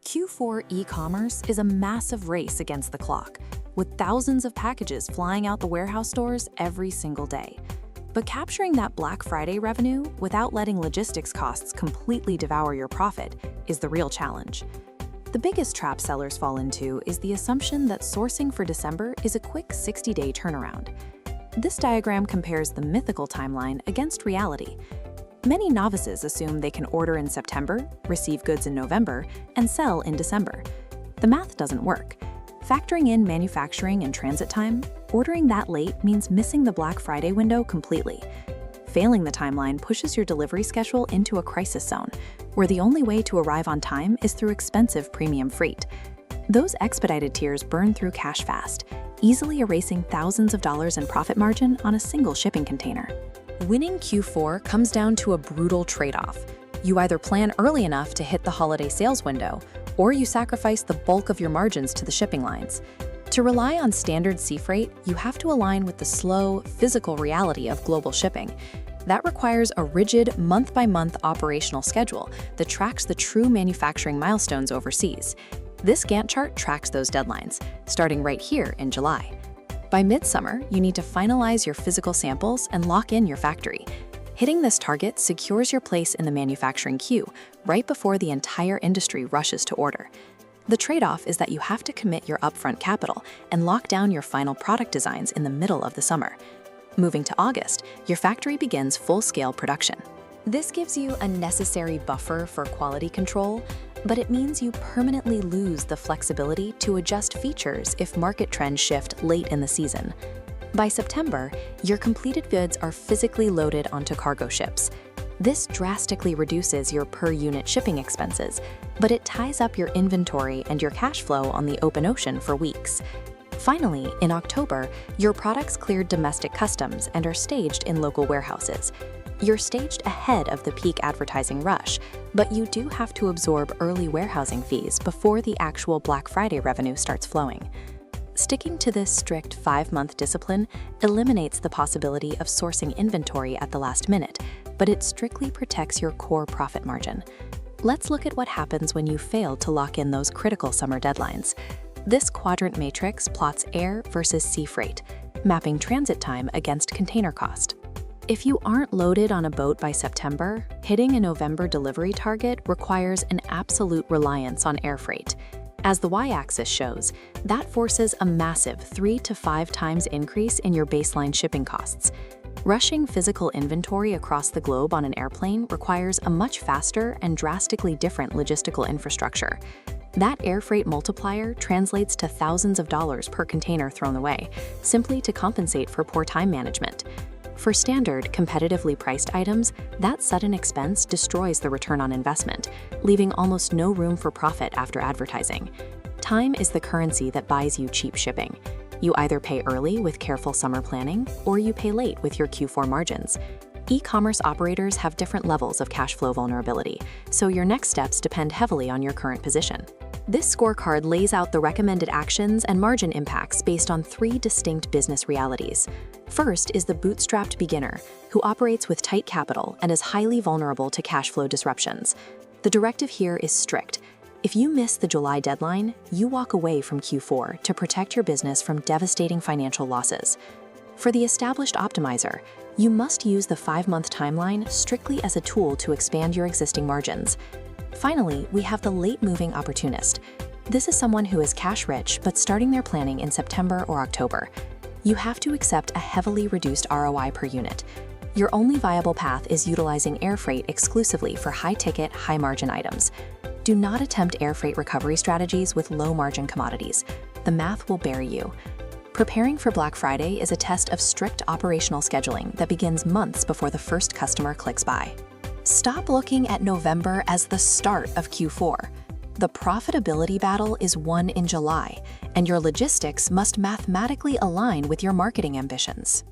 Q4 e-commerce is a massive race against the clock, with thousands of packages flying out the warehouse doors every single day. But capturing that Black Friday revenue without letting logistics costs completely devour your profit is the real challenge. The biggest trap sellers fall into is the assumption that sourcing for December is a quick 60-day turnaround. This diagram compares the mythical timeline against reality. Many novices assume they can order in September, receive goods in November, and sell in December. The math doesn't work. Factoring in manufacturing and transit time, ordering that late means missing the Black Friday window completely. Failing the timeline pushes your delivery schedule into a crisis zone, where the only way to arrive on time is through expensive premium freight. Those expedited tiers burn through cash fast, easily erasing thousands of dollars in profit margin on a single shipping container. Winning Q4 comes down to a brutal trade-off. You either plan early enough to hit the holiday sales window, or you sacrifice the bulk of your margins to the shipping lines. To rely on standard sea freight, you have to align with the slow, physical reality of global shipping. That requires a rigid, month-by-month operational schedule that tracks the true manufacturing milestones overseas. This Gantt chart tracks those deadlines, starting right here in July. By midsummer, you need to finalize your physical samples and lock in your factory. Hitting this target secures your place in the manufacturing queue right before the entire industry rushes to order. The trade-off is that you have to commit your upfront capital and lock down your final product designs in the middle of the summer. Moving to August, your factory begins full-scale production. This gives you a necessary buffer for quality control, but it means you permanently lose the flexibility to adjust features if market trends shift late in the season. By September, your completed goods are physically loaded onto cargo ships. This drastically reduces your per-unit shipping expenses, but it ties up your inventory and your cash flow on the open ocean for weeks. Finally, in October, your products cleared domestic customs and are staged in local warehouses. You're staged ahead of the peak advertising rush, but you do have to absorb early warehousing fees before the actual Black Friday revenue starts flowing. Sticking to this strict 5-month discipline eliminates the possibility of sourcing inventory at the last minute, but it strictly protects your core profit margin. Let's look at what happens when you fail to lock in those critical summer deadlines. This quadrant matrix plots air versus sea freight, mapping transit time against container cost. If you aren't loaded on a boat by September, hitting a November delivery target requires an absolute reliance on air freight. As the y-axis shows, that forces a massive 3 to 5 times increase in your baseline shipping costs. Rushing physical inventory across the globe on an airplane requires a much faster and drastically different logistical infrastructure. That air freight multiplier translates to thousands of dollars per container thrown away, simply to compensate for poor time management. For standard, competitively priced items, that sudden expense destroys the return on investment, leaving almost no room for profit after advertising. Time is the currency that buys you cheap shipping. You either pay early with careful summer planning, or you pay late with your Q4 margins. E-commerce operators have different levels of cash flow vulnerability, so your next steps depend heavily on your current position. This scorecard lays out the recommended actions and margin impacts based on 3 distinct business realities. First is the bootstrapped beginner, who operates with tight capital and is highly vulnerable to cash flow disruptions. The directive here is strict. If you miss the July deadline, you walk away from Q4 to protect your business from devastating financial losses. For the established optimizer, you must use the 5-month timeline strictly as a tool to expand your existing margins. Finally, we have the late-moving opportunist. This is someone who is cash-rich but starting their planning in September or October. You have to accept a heavily reduced ROI per unit. Your only viable path is utilizing air freight exclusively for high-ticket, high-margin items. Do not attempt air freight recovery strategies with low-margin commodities. The math will bury you. Preparing for Black Friday is a test of strict operational scheduling that begins months before the first customer clicks buy. Stop looking at November as the start of Q4. The profitability battle is won in July, and your logistics must mathematically align with your marketing ambitions.